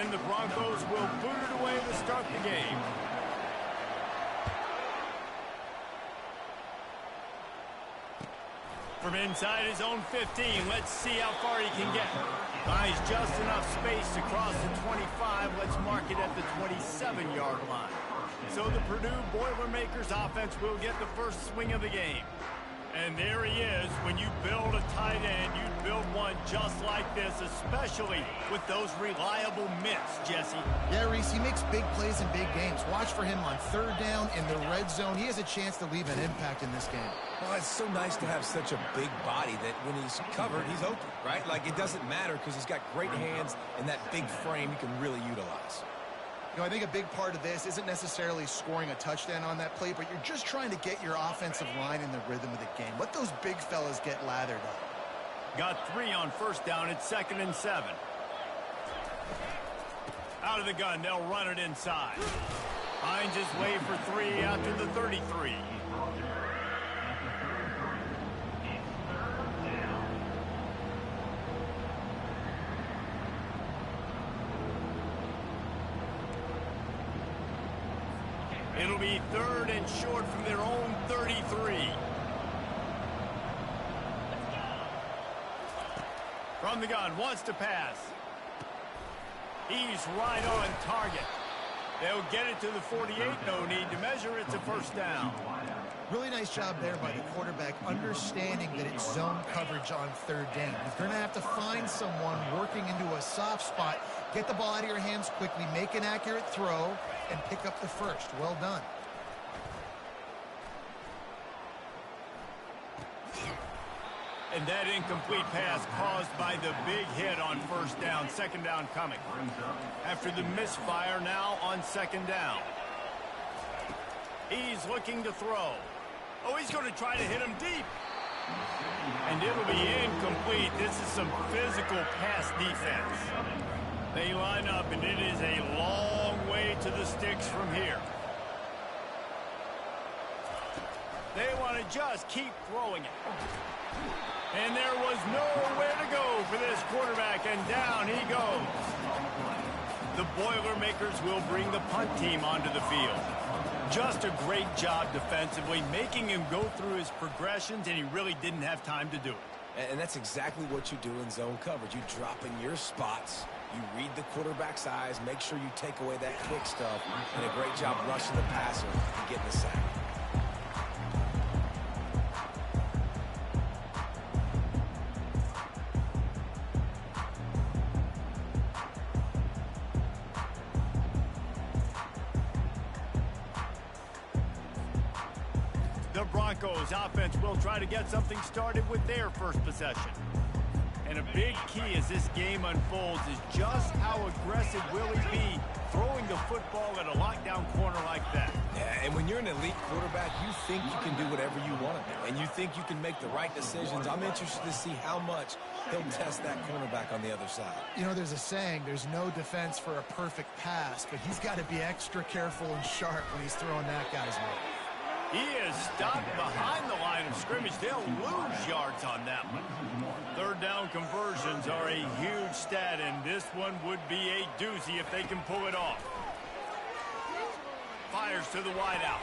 and the Broncos will boot it away to start the game. From inside his own 15, let's see how far he can get. Finds just enough space to cross the 25. Let's mark it at the 27-yard line. So the Purdue Boilermakers offense will get the first swing of the game. And there he is. When you build a tight end, you build one just like this, especially with those reliable mitts, Jesse. Yeah, Reese, he makes big plays in big games. Watch for him on third down in the red zone. He has a chance to leave an impact in this game. Well, it's so nice to have such a big body that when he's covered, he's open, right? Like, it doesn't matter because he's got great hands and that big frame you can really utilize. You know, I think a big part of this isn't necessarily scoring a touchdown on that play, but you're just trying to get your offensive line in the rhythm of the game. Let those big fellas get lathered up. Got 3 on first down. It's 2nd and 7. Out of the gun, they'll run it inside. Finds his way for 3 out to the 33. It'll be 3rd and short from their own 33. From the gun, wants to pass. He's right on target. They'll get it to the 48. No need to measure. It's a first down. Really nice job there by the quarterback, understanding that it's zone coverage on third down. You're going to have to find someone working into a soft spot, get the ball out of your hands quickly, make an accurate throw, and pick up the first. Well done. And that incomplete pass caused by the big hit on first down. 2nd down coming. After the misfire, now on 2nd down. He's looking to throw. Oh, he's going to try to hit him deep. And it'll be incomplete. This is some physical pass defense. They line up, and it is a long way to the sticks from here. They want to just keep throwing it. And there was nowhere to go for this quarterback, and down he goes. The Boilermakers will bring the punt team onto the field. Just a great job defensively, making him go through his progressions, and he really didn't have time to do it. And that's exactly what you do in zone coverage. You drop in your spots, you read the quarterback's eyes, make sure you take away that quick stuff, and a great job rushing the passer and getting the sack. The Broncos offense will try to get something started with their first possession. And a big key as this game unfolds is just how aggressive will he be throwing the football at a lockdown corner like that. Yeah, and when you're an elite quarterback, you think you can do whatever you want to do, and you think you can make the right decisions. I'm interested to see how much he'll test that cornerback on the other side. You know, there's a saying, there's no defense for a perfect pass, but he's got to be extra careful and sharp when he's throwing that guy's way. He is stopped behind the line of scrimmage. They'll lose yards on that one. 3rd down conversions are a huge stat, and this one would be a doozy if they can pull it off. Fires to the wideout.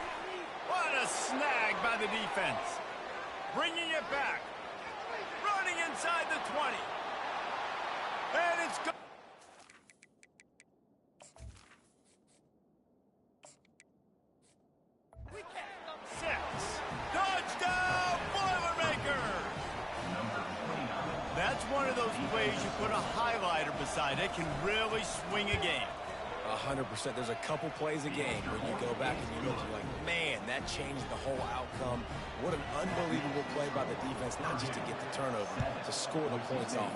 What a snag by the defense. Bringing it back. Running inside the 20. And it's gone. Touchdown, Boilermakers! That's one of those plays you put a highlighter beside. It can really swing a game. 100%. There's a couple plays a game where you go back and you look, you're like, man, that changed the whole outcome. What an unbelievable play by the defense, not just to get the turnover, to score the points off.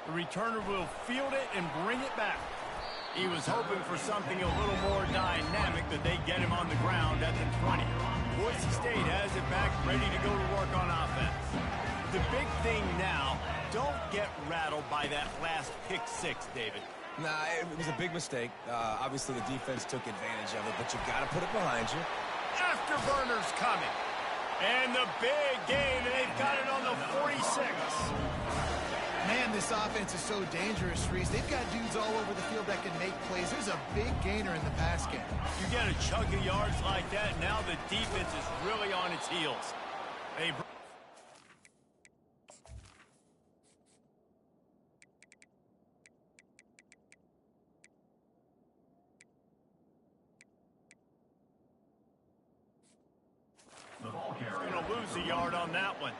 The returner will field it and bring it back. He was hoping for something a little more dynamic, that they get him on the ground at the 20. Boise State has it back, ready to go to work on offense. The big thing now, don't get rattled by that last pick 6, David. Nah, it was a big mistake. Obviously, the defense took advantage of it, but you've got to put it behind you. Afterburner's coming. And the big gain, and they've got it on the 46. Man, reason this offense is so dangerous, Reese, they've got dudes all over the field that can make plays. There's a big gainer in the pass game. You get a chunk of yards like that, now the defense is really on its heels. Hey, going to lose a yard on that one.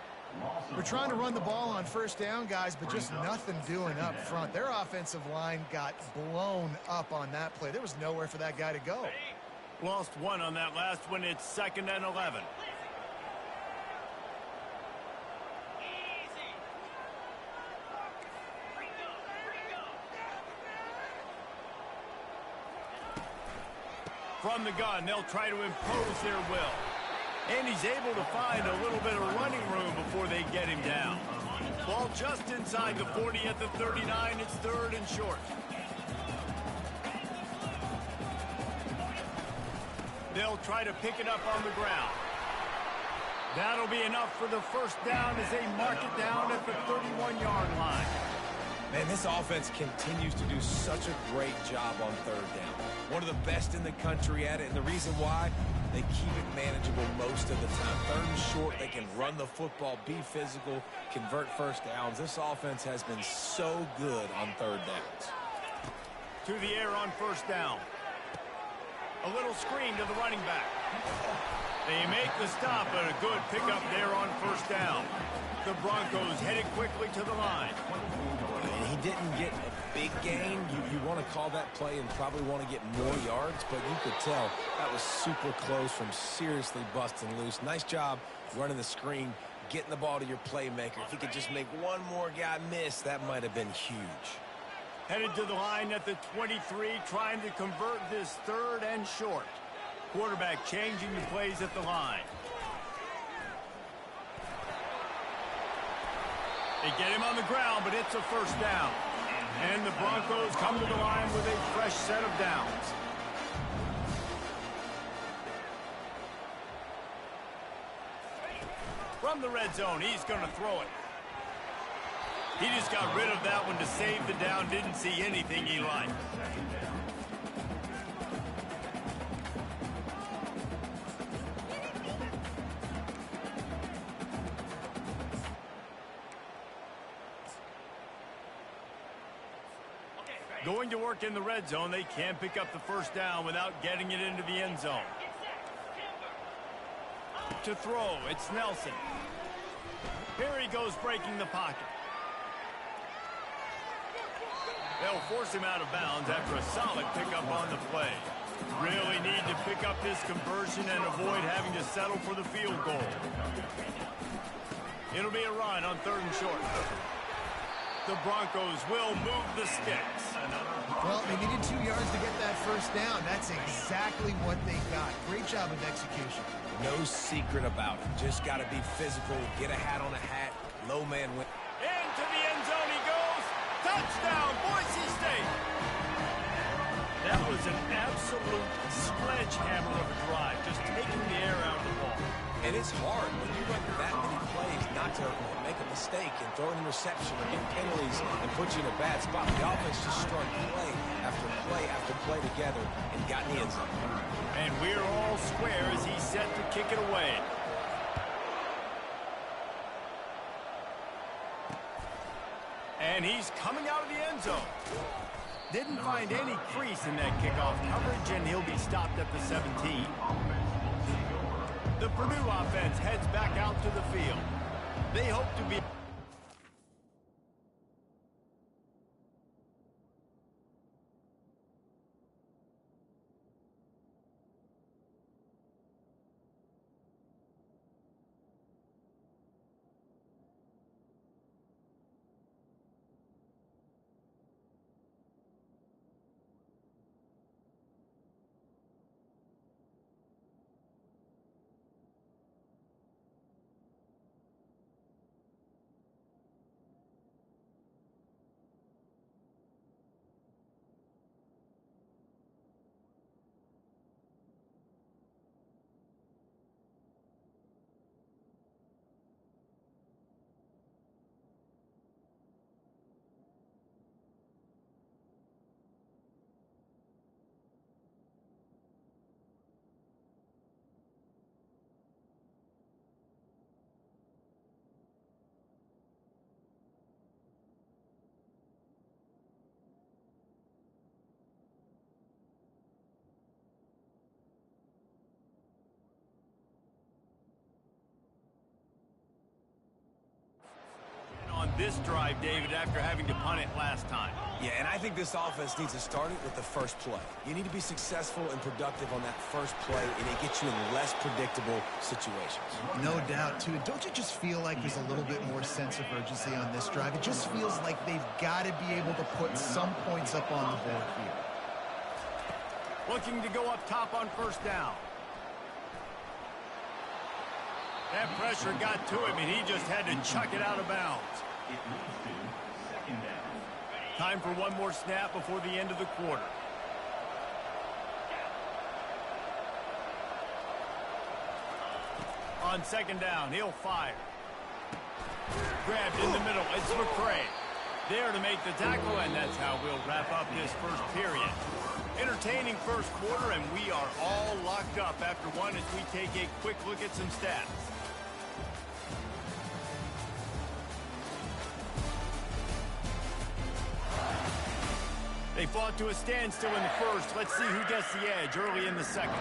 We're trying to run the ball on first down, guys, but just nothing doing up front. Their offensive line got blown up on that play. There was nowhere for that guy to go. Lost one on that last one. It's 2nd and 11. From the gun, they'll try to impose their will. And he's able to find a little bit of running room before they get him down. Ball just inside the 40 at the 39. It's 3rd and short. They'll try to pick it up on the ground. That'll be enough for the first down as they mark it down at the 31-yard line. Man, this offense continues to do such a great job on 3rd down. One of the best in the country at it, and the reason why, they keep it manageable most of the time. 3rd and short, they can run the football, be physical, convert first downs. This offense has been so good on 3rd downs. To the air on first down. A little screen to the running back. They make the stop, but a good pickup there on first down. The Broncos headed quickly to the line. And he didn't get a big gain. You want to call that play and probably want to get more yards, but you could tell that was super close from seriously busting loose. Nice job running the screen, getting the ball to your playmaker. If he could just make one more guy miss, that might have been huge. Headed to the line at the 23, trying to convert this 3rd and short. Quarterback changing the plays at the line. They get him on the ground, but it's a first down. And the Broncos come to the line with a fresh set of downs. From the red zone, he's going to throw it. He just got rid of that one to save the down. Didn't see anything he liked. Going to work in the red zone. They can't pick up the first down without getting it into the end zone. To throw, it's Nelson. Here he goes, breaking the pocket. They'll force him out of bounds after a solid pickup on the play. Really need to pick up this conversion and avoid having to settle for the field goal. It'll be a run on 3rd and short. The Broncos will move the sticks. Well, they needed 2 yards to get that first down. That's exactly what they got. Great job of execution. No secret about it. Just got to be physical, get a hat on a hat, low man win. Into the end zone he goes. Touchdown, Boise State. That was an absolute sledgehammer of a drive, just taking the air out of the ball. And it's hard when you run that many plays not to make a mistake and throw an interception or get penalties and put you in a bad spot. The offense just strung play after play after play together and got in the end zone. And we're all square as he's set to kick it away. And he's coming out of the end zone. Didn't find any crease in that kickoff coverage, and he'll be stopped at the 17. The Purdue offense heads back out to the field. They hope to be... this drive, David, after having to punt it last time. Yeah, and I think this offense needs to start it with the first play. You need to be successful and productive on that first play, and it gets you in less predictable situations. No doubt, too. Don't you just feel like there's a little bit more sense of urgency on this drive? It just feels like they've got to be able to put some points up on the board here. Looking to go up top on first down. That pressure got to him, and he just had to chuck it out of bounds. Time for one more snap before the end of the quarter. On second down, he'll fire. Grabbed in the middle. It's McCray. There to make the tackle, and that's how we'll wrap up this first period. Entertaining first quarter, and we are all locked up after one as we take a quick look at some stats. They fought to a standstill in the first. Let's see who gets the edge early in the second.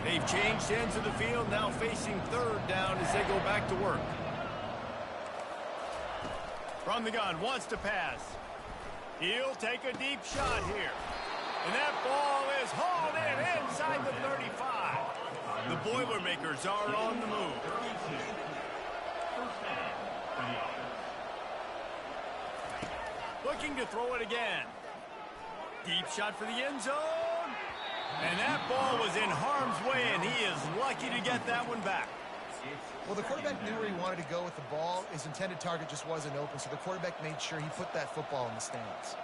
They've changed ends of the field, now facing third down as they go back to work. From the gun, wants to pass. He'll take a deep shot here. And that ball is hauled in inside the 35. The Boilermakers are on the move. Looking to throw it again. Deep shot for the end zone. And that ball was in harm's way, and he is lucky to get that one back. Well, the quarterback knew where he wanted to go with the ball. His intended target just wasn't open, so the quarterback made sure he put that football in the stands.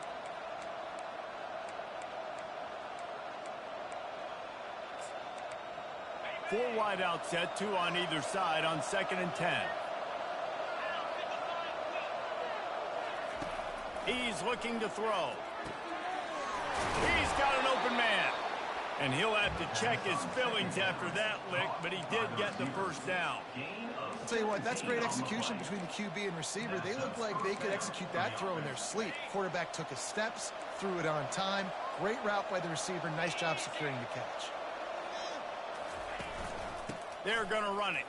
Four wide out set, two on either side on 2nd and 10. He's looking to throw. He's got an open man. And he'll have to check his fillings after that lick, but he did get the first down. I'll tell you what, that's great execution between the QB and receiver. They look like they could execute that throw in their sleep. Quarterback took his steps, threw it on time. Great route by the receiver. Nice job securing the catch. They're going to run it.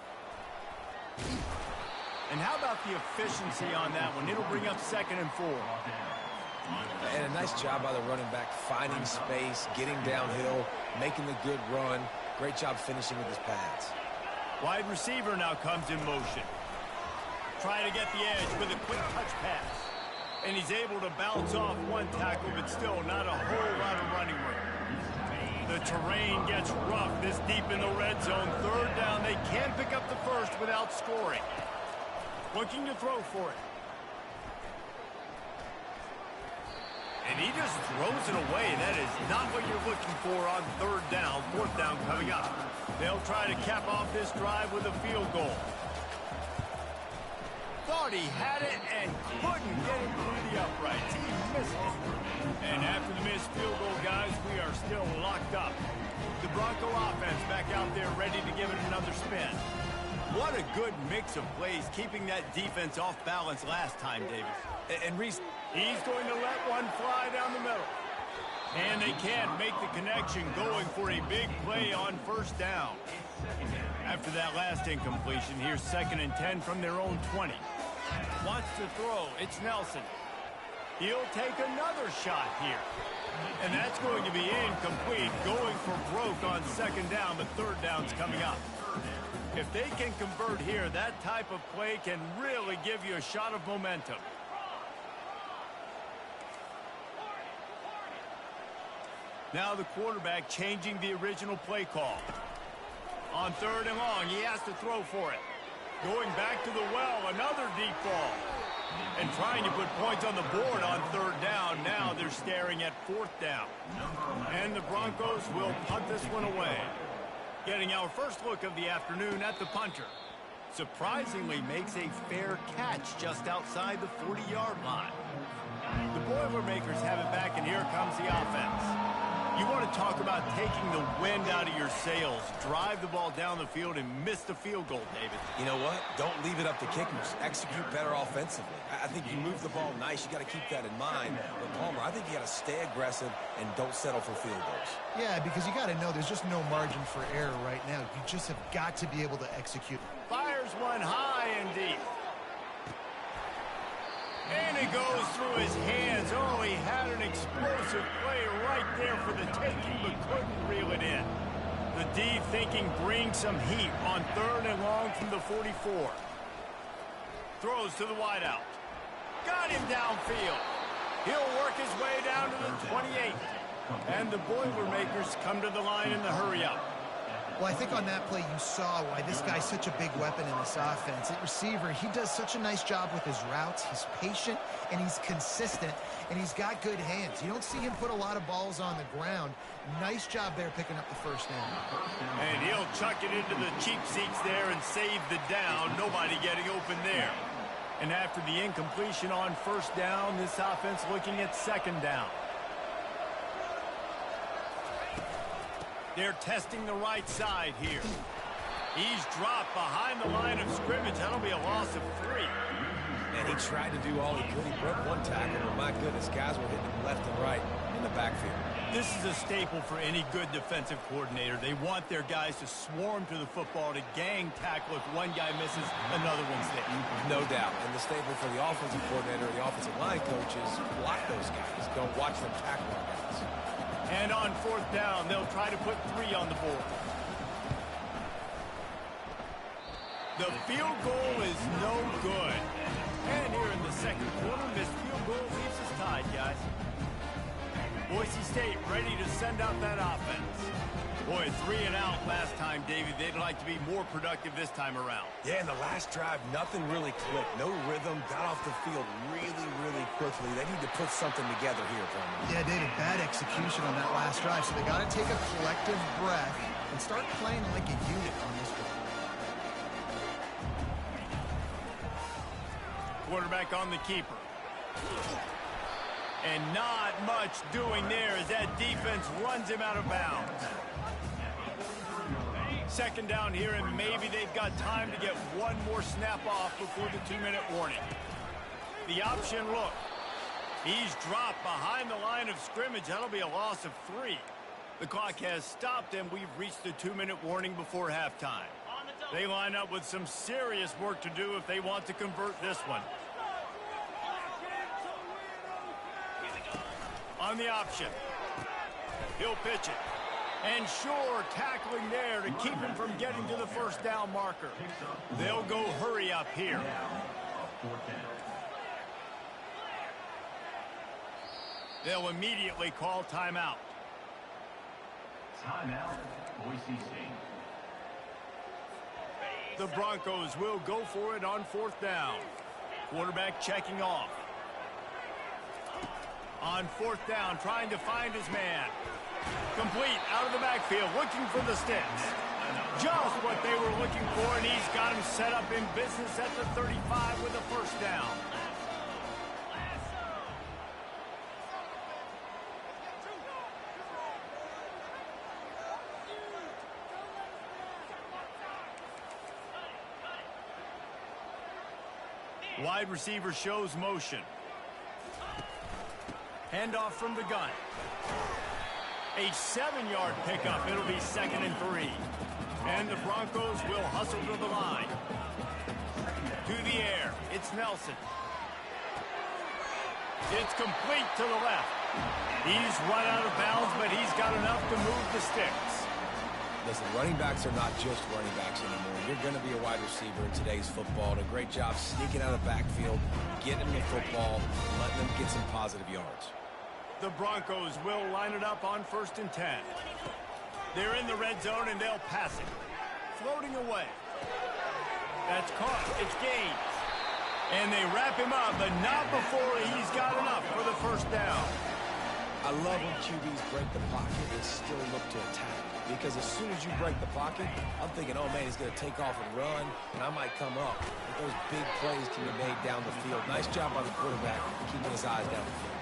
And how about the efficiency on that one? It'll bring up 2nd and 4. And a nice job by the running back, finding space, getting downhill, making the good run. Great job finishing with his pads. Wide receiver now comes in motion. Trying to get the edge with a quick touch pass. And he's able to bounce off one tackle, but still not a whole lot of running room. The terrain gets rough this deep in the red zone. Third down, they can't pick up the first without scoring. Looking to throw for it. And he just throws it away. That is not what you're looking for on third down. Fourth down coming up. They'll try to cap off this drive with a field goal. Thought he had it and couldn't get it through the uprights. He missed it. And after the missed field goal, guys, we are still locked up. The Bronco offense back out there ready to give it another spin. What a good mix of plays, keeping that defense off balance last time, Davis. And Reese, he's going to let one fly down the middle. And they can't make the connection, going for a big play on first down. After that last incompletion, here's 2nd and 10 from their own 20. Wants to throw. It's Nelson. He'll take another shot here. And that's going to be incomplete. Going for broke on 2nd down, but third down's coming up. If they can convert here, that type of play can really give you a shot of momentum. Now the quarterback changing the original play call. On 3rd and long, he has to throw for it. Going back to the well, another deep ball. And trying to put points on the board on 3rd down. Now they're staring at 4th down. And the Broncos will punt this one away. Getting our first look of the afternoon at the punter. Surprisingly makes a fair catch just outside the 40-yard line. The Boilermakers have it back, and here comes the offense. You want to talk about taking the wind out of your sails. Drive the ball down the field and miss the field goal, David. You know what? Don't leave it up to kickers. Execute better offensively. I think you move the ball nice. You got to keep that in mind. But, Palmer, I think you got to stay aggressive and don't settle for field goals. Yeah, because you got to know there's just no margin for error right now. You just have got to be able to execute. Fires one high and deep. And it goes through his hands. Oh, he had an explosive play right there for the taking, but couldn't reel it in. The D thinking bring some heat on 3rd and long from the 44. Throws to the wideout. Got him downfield. He'll work his way down to the 28. And the Boilermakers come to the line in the hurry-up. Well, I think on that play you saw why this guy's such a big weapon in this offense. At receiver, he does such a nice job with his routes. He's patient, and he's consistent, and he's got good hands. You don't see him put a lot of balls on the ground. Nice job there picking up the first down. And he'll chuck it into the cheap seats there and save the down. Nobody getting open there. And after the incompletion on 1st down, this offense looking at 2nd down. They're testing the right side here. He's dropped behind the line of scrimmage. That'll be a loss of 3. And he tried to do all he could. He broke one tackle, but my goodness, guys were hitting him left and right in the backfield. This is a staple for any good defensive coordinator. They want their guys to swarm to the football, to gang tackle. If one guy misses, another one's there. No doubt. And the staple for the offensive coordinator, the offensive line coaches, block those guys. Don't watch them tackle our guys. And on 4th down, they'll try to put 3 on the board. The field goal is no good. And here in the 2nd quarter, this field goal leaves us tied, guys. Boise State ready to send out that offense. Boy, 3 and out last time, David. They'd like to be more productive this time around. Yeah, in the last drive, nothing really clicked. No rhythm. Got off the field really, really quickly. They need to put something together here, Palmer. Yeah, David, bad execution on that last drive. So they got to take a collective breath and start playing like a unit on this one. Quarterback on the keeper. And not much doing there as that defense runs him out of bounds. 2nd down here, and maybe they've got time to get one more snap off before the 2-minute warning. The option look. He's dropped behind the line of scrimmage. That'll be a loss of 3. The clock has stopped, and we've reached the 2-minute warning before halftime. They line up with some serious work to do if they want to convert this one. On the option. He'll pitch it. And sure, tackling there to keep him from getting to the 1st down marker. They'll go hurry up here. They'll immediately call timeout. Timeout, Boise State. The Broncos will go for it on 4th down. Quarterback checking off. On 4th down, trying to find his man. Complete out of the backfield, looking for the sticks. Just what they were looking for, and he's got him set up in business at the 35 with a 1st down. Wide receiver shows motion. Handoff from the gun. A 7-yard pickup. It'll be 2nd and 3. And the Broncos will hustle to the line. To the air. It's Nelson. It's complete to the left. He's run out of bounds, but he's got enough to move the sticks. Listen, running backs are not just running backs anymore. You're going to be a wide receiver in today's football. And a great job sneaking out of the backfield, getting the football, letting them get some positive yards. The Broncos will line it up on 1st and 10. They're in the red zone, and they'll pass it. Floating away. That's caught. It's gained. And they wrap him up, but not before he's got enough for the 1st down. I love when QBs break the pocket and still look to attack. Because as soon as you break the pocket, I'm thinking, oh, man, he's going to take off and run, and I might come up. But those big plays can be made down the field. Nice job by the quarterback keeping his eyes down the field.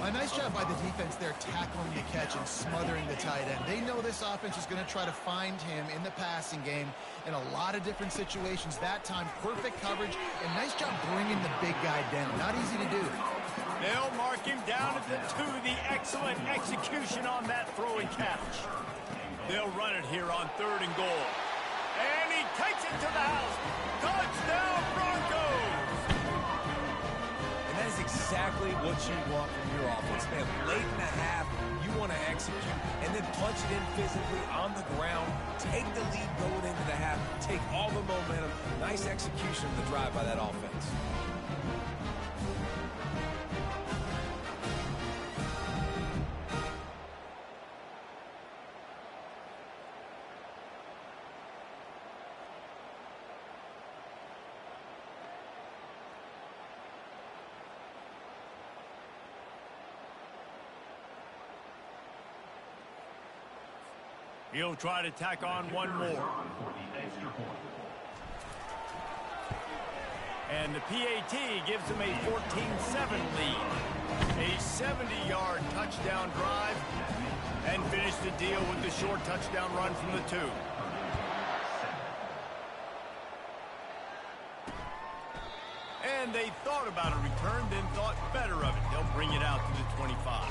A nice job by the defense there tackling the catch and smothering the tight end. They know this offense is going to try to find him in the passing game in a lot of different situations. That time, perfect coverage and nice job bringing the big guy down. Not easy to do. They'll mark him down at the 2. The excellent execution on that throw and catch. They'll run it here on 3rd and goal. And he takes it to the house. Touchdown, Broncos! And that is exactly what you want from your offense, man. Late in the half, you want to execute and then punch it in physically on the ground. Take the lead going into the half. Take all the momentum. Nice execution of the drive by that offense. He'll try to tack on one more. And the PAT gives him a 14-7 lead. A 70-yard touchdown drive. And finish the deal with the short touchdown run from the 2. And they thought about a return, then thought better of it. They'll bring it out to the 25.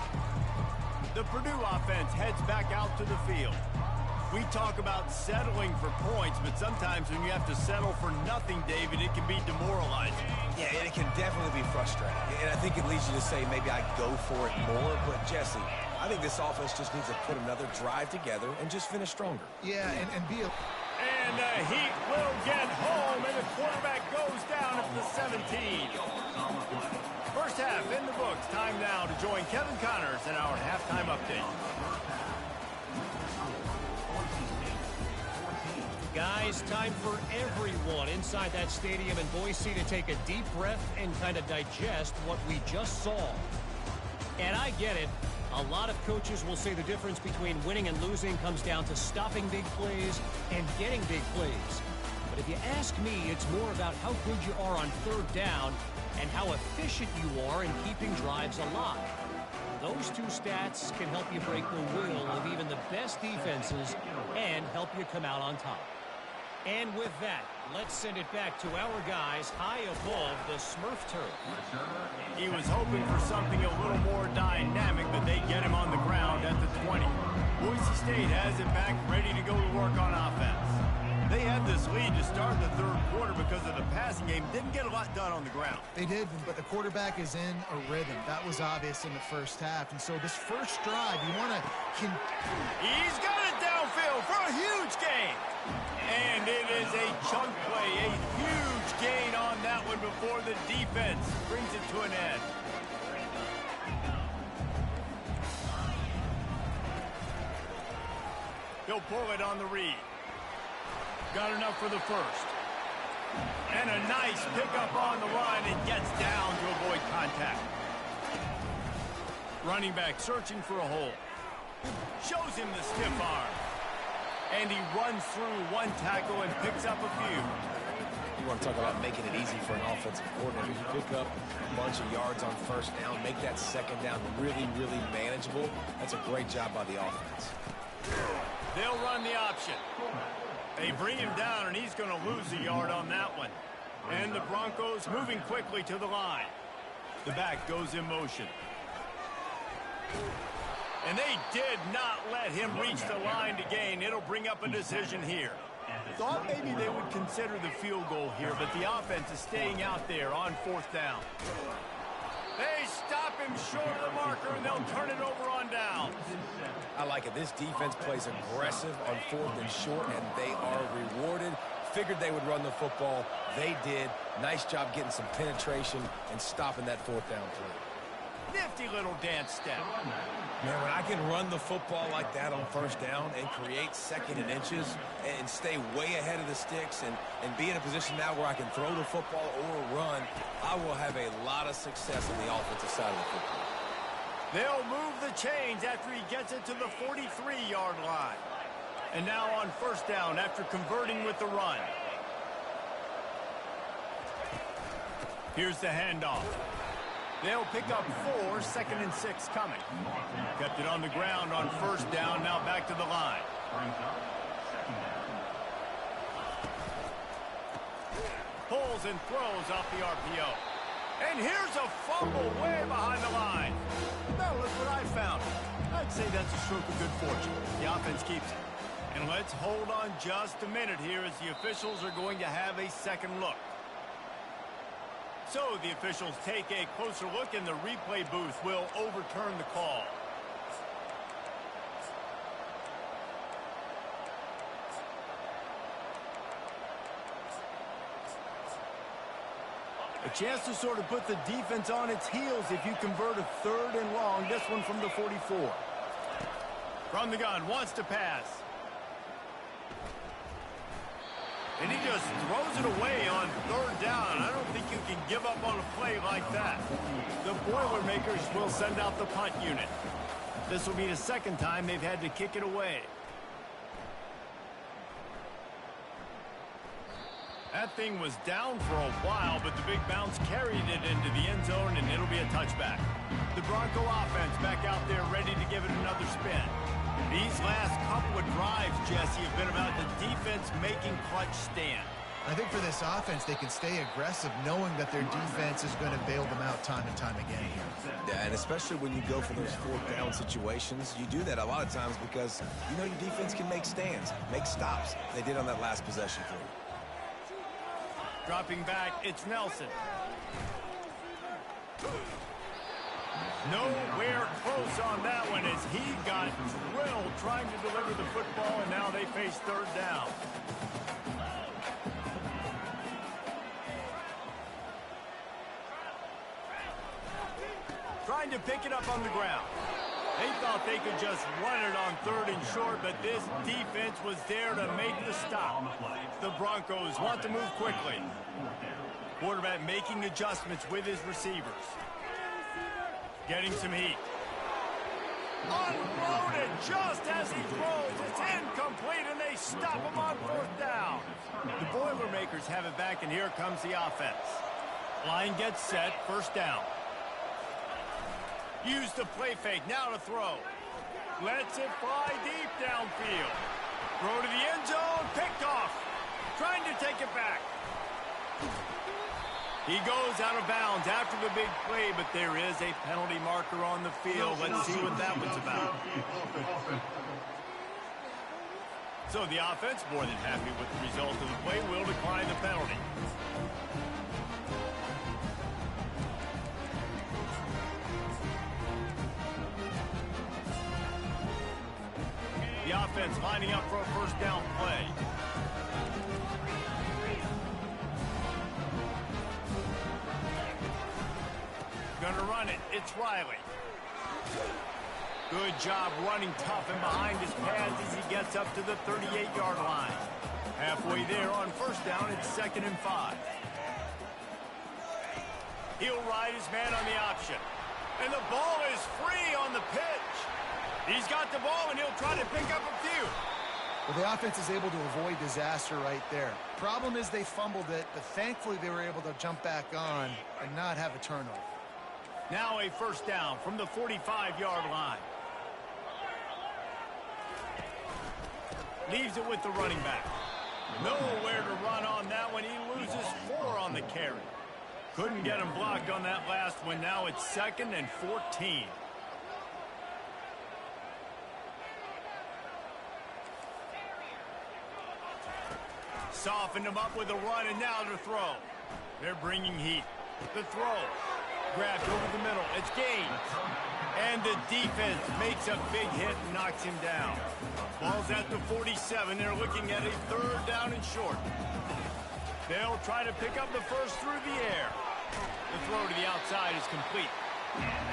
The Purdue offense heads back out to the field. We talk about settling for points, but sometimes when you have to settle for nothing, David, it can be demoralizing. Yeah, and it can definitely be frustrating. And I think it leads you to say maybe I go for it more. But, Jesse, I think this offense just needs to put another drive together and just finish stronger. Yeah, and be a... And the Heat will get home, and the quarterback goes down at the 17. First half in the books. Time now to join Kevin Connors in our halftime update. Guys, time for everyone inside that stadium in Boise to take a deep breath and kind of digest what we just saw. And I get it. A lot of coaches will say the difference between winning and losing comes down to stopping big plays and getting big plays. But if you ask me, it's more about how good you are on 3rd down and how efficient you are in keeping drives alive. Those 2 stats can help you break the will of even the best defenses and help you come out on top. And with that, let's send it back to our guys high above the Smurf turf. He was hoping for something a little more dynamic, but they get him on the ground at the 20. Boise State has it back, ready to go to work on offense. They had this lead to start the 3rd quarter because of the passing game. Didn't get a lot done on the ground. They did, but the quarterback is in a rhythm. That was obvious in the first half. And so this first drive, you want to... He's got it downfield for a huge gain. And it is a chunk play, a huge gain on that one before the defense brings it to an end. He'll pull it on the read. Got enough for the first. And a nice pickup on the run and gets down to avoid contact. Running back searching for a hole. Shows him the stiff arm. And he runs through 1 tackle and picks up a few. You want to talk about making it easy for an offensive coordinator. You pick up a bunch of yards on 1st down, make that 2nd down really, really manageable. That's a great job by the offense. They'll run the option. They bring him down, and he's going to lose a yard on that one. And the Broncos moving quickly to the line. The back goes in motion. And they did not let him reach the line to gain. It'll bring up a decision here. Thought maybe they would consider the field goal here, but the offense is staying out there on 4th down. They stop him short of the marker, and they'll turn it over on down. I like it. This defense plays aggressive on 4th and short, and they are rewarded. Figured they would run the football. They did. Nice job getting some penetration and stopping that 4th down play. Nifty little dance step. Man, when I can run the football like that on 1st down and create 2nd and inches and stay way ahead of the sticks and be in a position now where I can throw the football or run, I will have a lot of success on the offensive side of the football. They'll move the chains after he gets it to the 43-yard line. And now on 1st down after converting with the run. Here's the handoff. They'll pick up 4, 2nd and 6 coming. Kept it on the ground on 1st down, now back to the line. Pulls and throws off the RPO. And here's a fumble way behind the line. Now look what I found. I'd say that's a stroke of good fortune. The offense keeps it. And let's hold on just a minute here as the officials are going to have a second look. So the officials take a closer look and the replay booth will overturn the call. A chance to sort of put the defense on its heels if you convert a 3rd and long. This one from the 44. From the gun, wants to pass. And he just throws it away on 3rd down. I don't think you can give up on a play like that. The Boilermakers will send out the punt unit. This will be the 2nd time they've had to kick it away. That thing was down for a while, but the big bounce carried it into the end zone, and it'll be a touchback. The Bronco offense back out there ready to give it another spin. These last couple of drives, Jesse, have been about the defense making clutch stand. I think for this offense, they can stay aggressive knowing that their defense is going to bail them out time and time again here. Yeah, and especially when you go for those 4th down situations, you do that a lot of times because you know your defense can make stands, make stops. They did on that last possession for you. Dropping back, it's Nelson. Nowhere close on that one as he got drilled trying to deliver the football, and now they face 3rd down. Trying to pick it up on the ground. They thought they could just run it on 3rd and short, but this defense was there to make the stop. The Broncos want to move quickly. Quarterback making adjustments with his receivers. Getting some heat. Unloaded just as he throws. It's incomplete, and they stop him on 4th down. The Boilermakers have it back, and here comes the offense. Line gets set, 1st down. Use the play fake, now to throw. Lets it fly deep downfield. Throw to the end zone, picked off. Trying to take it back. He goes out of bounds after the big play, but there is a penalty marker on the field. Let's see what that one's about. So the offense, more than happy with the result of the play, will decline the penalty. The offense lining up for a 1st down play. Gonna run it. It's Riley. Good job running tough and behind his pads as he gets up to the 38-yard line. Halfway there on 1st down, it's 2nd and 5. He'll ride his man on the option. And the ball is free on the pitch. He's got the ball, and he'll try to pick up a few. Well, the offense is able to avoid disaster right there. Problem is they fumbled it, but thankfully they were able to jump back on and not have a turnover. Now a 1st down from the 45-yard line. Leaves it with the running back. Nowhere to run on that one. He loses 4 on the carry. Couldn't get him blocked on that last one. Now it's 2nd and 14. Softened him up with a run, and now to throw. They're bringing heat. The throw. Grabbed over the middle. It's gained. And the defense makes a big hit and knocks him down. Ball's at the 47. They're looking at a 3rd down and short. They'll try to pick up the 1st through the air. The throw to the outside is complete.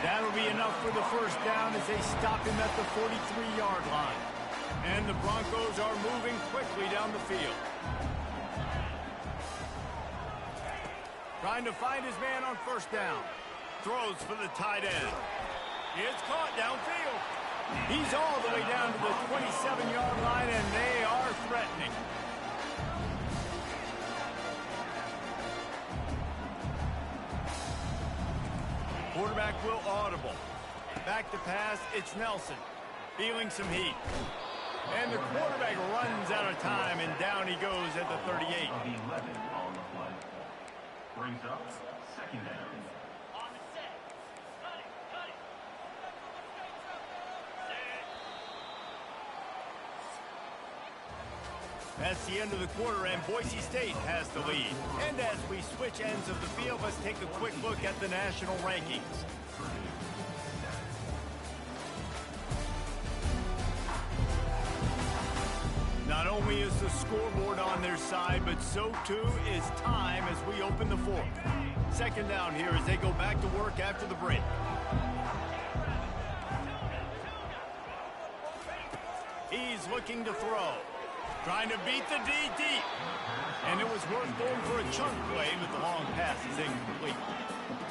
That'll be enough for the 1st down as they stop him at the 43-yard line. And the Broncos are moving quickly down the field. Trying to find his man on 1st down. Throws for the tight end. It's caught downfield. He's all the way down to the 27-yard line, and they are threatening. Quarterback will audible. Back to pass, it's Nelson. Feeling some heat. And the quarterback runs out of time, and down he goes at the 38. Of 11 on the play. Brings up second down. That's the end of the quarter, and Boise State has the lead. And as we switch ends of the field, let's take a quick look at the national rankings. Not only is the scoreboard on their side, but so too is time as we open the fourth. Second down here as they go back to work after the break. He's looking to throw. Trying to beat the D deep. And it was worth going for a chunk play, but the long pass is incomplete.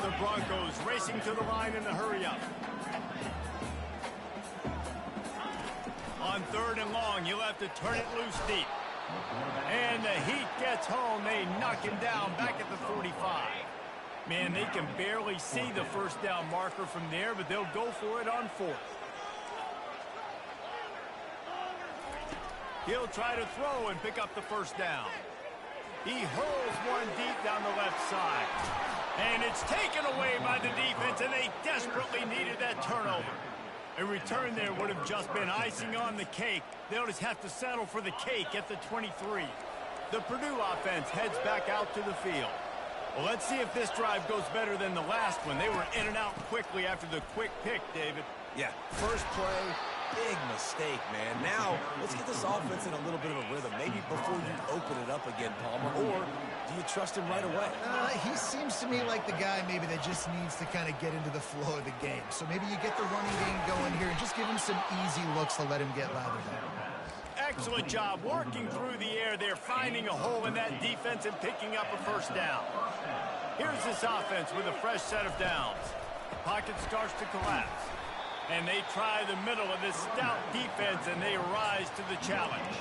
The Broncos racing to the line in a hurry-up. On third and long, you'll have to turn it loose deep. And the heat gets home. They knock him down back at the 45. Man, they can barely see the first down marker from there, but they'll go for it on fourth. He'll try to throw and pick up the first down. He hurls one deep down the left side. And it's taken away by the defense, and they desperately needed that turnover. A return there would have just been icing on the cake. They'll just have to settle for the cake at the 23. The Purdue offense heads back out to the field. Well, let's see if this drive goes better than the last one. They were in and out quickly after the quick pick, David. Yeah, first play, big mistake, man. Now, let's get this offense in a little bit of a rhythm. Maybe before you open it up again, Palmer, or do you trust him right away? He seems to me like the guy maybe that just needs to kind of get into the flow of the game. So maybe you get the running game going here and just give him some easy looks to let him get lathered up. Excellent job working through the air there, finding a hole in that defense and picking up a first down. Here's this offense with a fresh set of downs. Pocket starts to collapse. And they try the middle of this stout defense, and they rise to the challenge.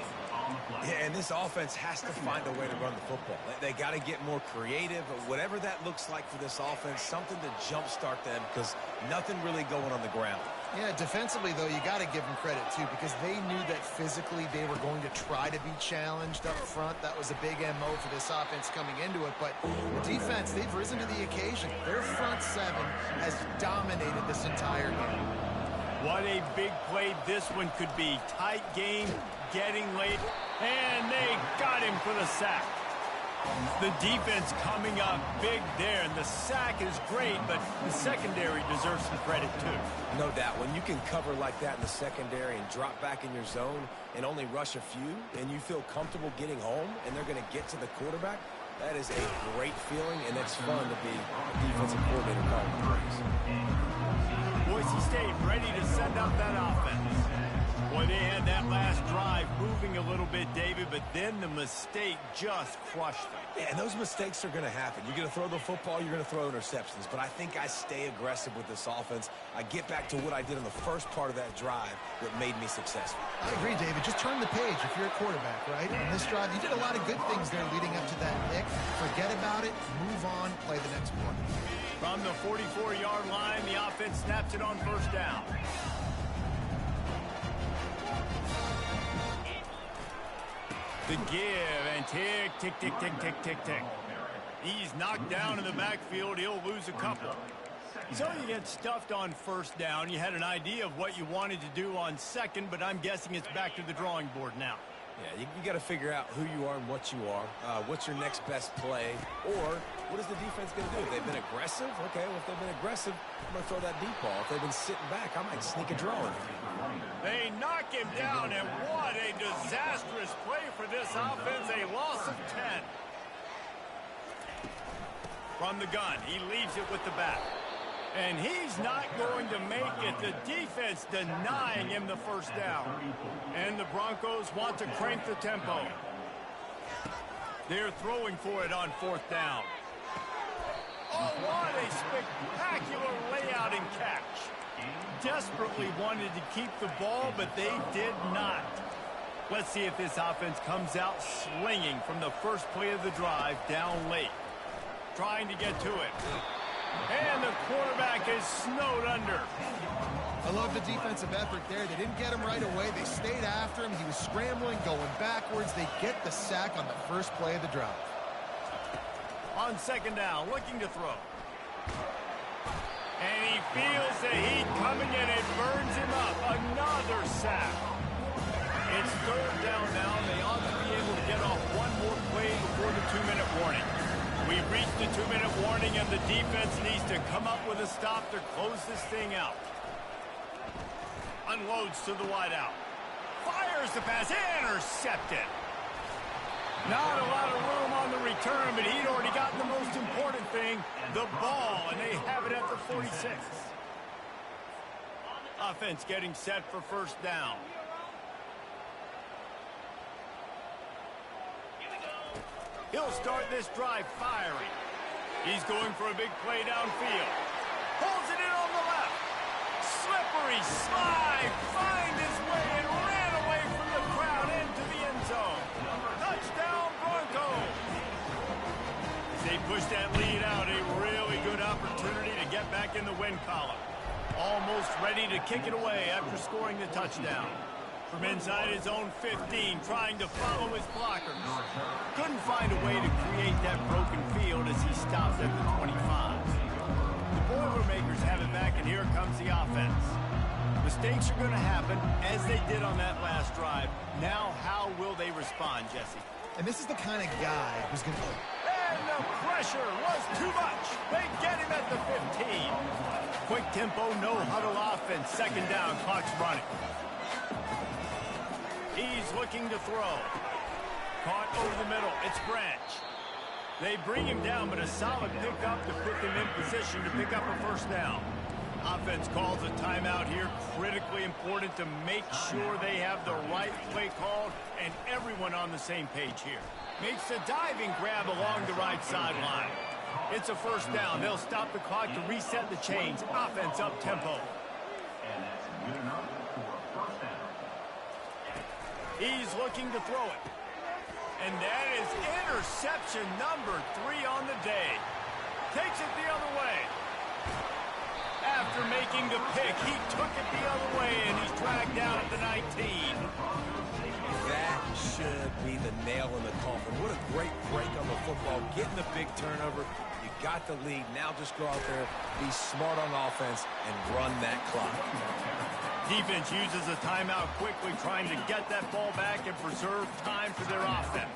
Yeah, and this offense has to find a way to run the football. They got to get more creative, whatever that looks like for this offense, something to jumpstart them because nothing really going on the ground. Yeah, defensively, though, you got to give them credit, too, because they knew that physically they were going to try to be challenged up front. That was a big MO for this offense coming into it. But the defense, they've risen to the occasion. Their front seven has dominated this entire game. What a big play this one could be. Tight game, getting late, and they got him for the sack. The defense coming up big there, and the sack is great, but the secondary deserves some credit too. No doubt. When you can cover like that in the secondary and drop back in your zone and only rush a few, and you feel comfortable getting home, and they're going to get to the quarterback, that is a great feeling, and it's fun to be a defensive coordinator calling the plays. Boise State ready to send out that offense. Boy, they had that last drive moving a little bit, David, but then the mistake just crushed them. Yeah, and those mistakes are going to happen. You're going to throw the football, you're going to throw interceptions, but I think I stay aggressive with this offense. I get back to what I did in the first part of that drive that made me successful. I agree, David. Just turn the page if you're a quarterback, right? On this drive, you did a lot of good things there leading up to that pick. Forget about it, move on, play the next play. From the 44-yard line, the offense snaps it on first down. The give and tick, tick, tick, tick, tick, tick, tick. He's knocked down in the backfield. He'll lose a couple. So you get stuffed on first down. You had an idea of what you wanted to do on second, but I'm guessing it's back to the drawing board now. Yeah, you got to figure out who you are and what you are. What's your next best play? Or what is the defense going to do? If they've been aggressive, okay, well, if they've been aggressive, I'm going to throw that deep ball. If they've been sitting back, I might sneak a draw in. They knock him down, and what a disastrous play for this offense. A loss of 10. From the gun, he leaves it with the back. And he's not going to make it. The defense denying him the first down. And the Broncos want to crank the tempo. They're throwing for it on fourth down. Oh, what a spectacular layout and catch. Desperately wanted to keep the ball, but they did not. Let's see if this offense comes out slinging from the first play of the drive down late. Trying to get to it. And the quarterback is snowed under. I love the defensive effort there. They didn't get him right away. They stayed after him. He was scrambling, going backwards. They get the sack on the first play of the drive. On second down, looking to throw. And he feels the heat coming in. It burns him up. Another sack. It's third down now. They ought to be able to get off one more play before the 2-minute warning. We've reached the 2-minute warning, and the defense needs to come up with a stop to close this thing out. Unloads to the wideout. Fires the pass. Intercepted. Not a lot of room on the return, but he'd already gotten the most important thing, the ball, and they have it at the 46. Offense getting set for first down. He'll start this drive firing. He's going for a big play downfield. Pulls it in on the left. Slippery slide. Find his way and ran away from the crowd into the end zone. Touchdown Broncos. As they push that lead out, a really good opportunity to get back in the win column. Almost ready to kick it away after scoring the touchdown. From inside his own 15, trying to follow his blockers. Couldn't find a way to create that broken field as he stops at the 25. The Boilermakers have it back, and here comes the offense. Mistakes are going to happen, as they did on that last drive. Now, how will they respond, Jesse? And this is the kind of guy who's going to... And the pressure was too much. They get him at the 15. Quick tempo, no huddle offense. Second down, clock's running. He's looking to throw. Caught over the middle. It's Branch. They bring him down, but a solid pickup to put them in position to pick up a first down. Offense calls a timeout here. Critically important to make sure they have the right play called and everyone on the same page here. Makes a diving grab along the right sideline. It's a first down. They'll stop the clock to reset the chains. Offense up tempo. And that's good enough for a first down. He's looking to throw it. And that is interception number 3 on the day. Takes it the other way. After making the pick, he took it the other way, and he's dragged down at the 19. That should be the nail in the coffin. What a great break on the football. Getting the big turnover. You got the lead. Now just go out there, be smart on offense, and run that clock. Defense uses a timeout quickly, trying to get that ball back and preserve time for their offense.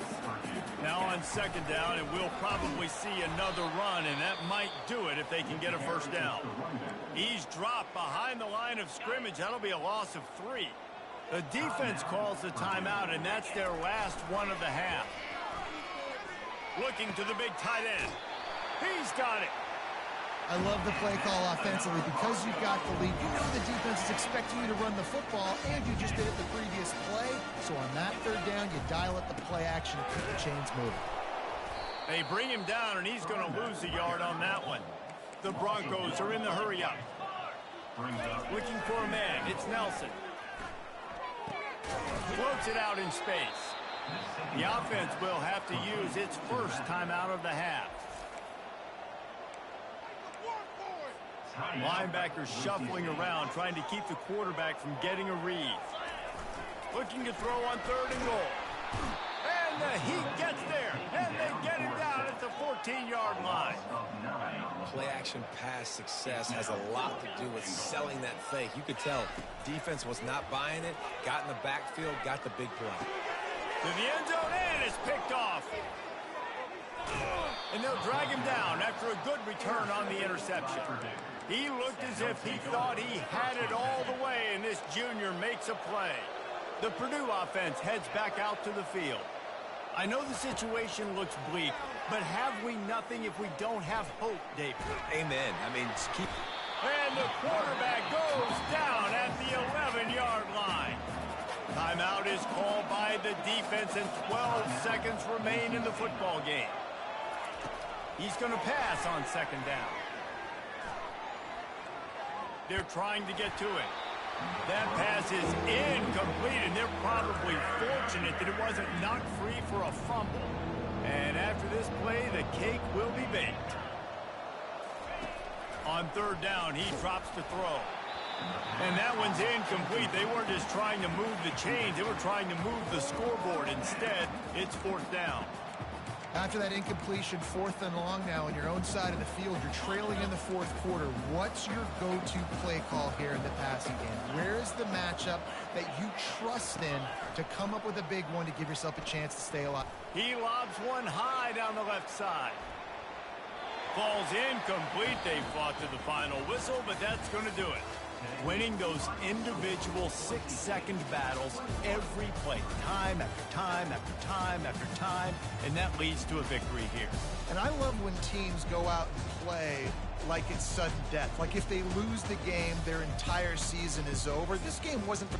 Now on second down, and we'll probably see another run, and that might do it if they can get a first down. He's dropped behind the line of scrimmage. That'll be a loss of 3. The defense calls the timeout, and that's their last one of the half. Looking to the big tight end. He's got it. I love the play call offensively because you've got the lead. You know the defense is expecting you to run the football, and you just did it the previous play. So on that third down, you dial up the play action to keep the chains moving. They bring him down, and he's going to lose a yard on that one. The Broncos are in the hurry up. Looking for a man. It's Nelson. Floats it out in space. The offense will have to use its first timeout of the half. Linebackers shuffling around, trying to keep the quarterback from getting a read. Looking to throw on third and goal. And the Heat gets there, and they get him down at the 14-yard line. Play-action pass success has a lot to do with selling that fake. You could tell defense was not buying it, got in the backfield, got the big play. To the end zone, and it's picked off. And they'll drag him down after a good return on the interception. He looked as if he thought he had it all the way, and this junior makes a play. The Purdue offense heads back out to the field. I know the situation looks bleak, but have we nothing if we don't have hope, David? Amen. I mean, just keep... And the quarterback goes down at the 11-yard line. Timeout is called by the defense, and 12 seconds remain in the football game. He's going to pass on second down. They're trying to get to it. That pass is incomplete, and they're probably fortunate that it wasn't knocked free for a fumble. And after this play, the cake will be baked. On third down, he drops to throw. And that one's incomplete. They weren't just trying to move the chains. They were trying to move the scoreboard. Instead, it's fourth down. After that incompletion, 4th and long now on your own side of the field, you're trailing in the fourth quarter. What's your go-to play call here in the passing game? Where is the matchup that you trust in to come up with a big one to give yourself a chance to stay alive? He lobs one high down the left side. Falls incomplete. They fought to the final whistle, but that's going to do it. Winning those individual 6-second battles every play, time after time after time after time, and that leads to a victory here. And I love when teams go out and play like it's sudden death. Like if they lose the game, their entire season is over. This game wasn't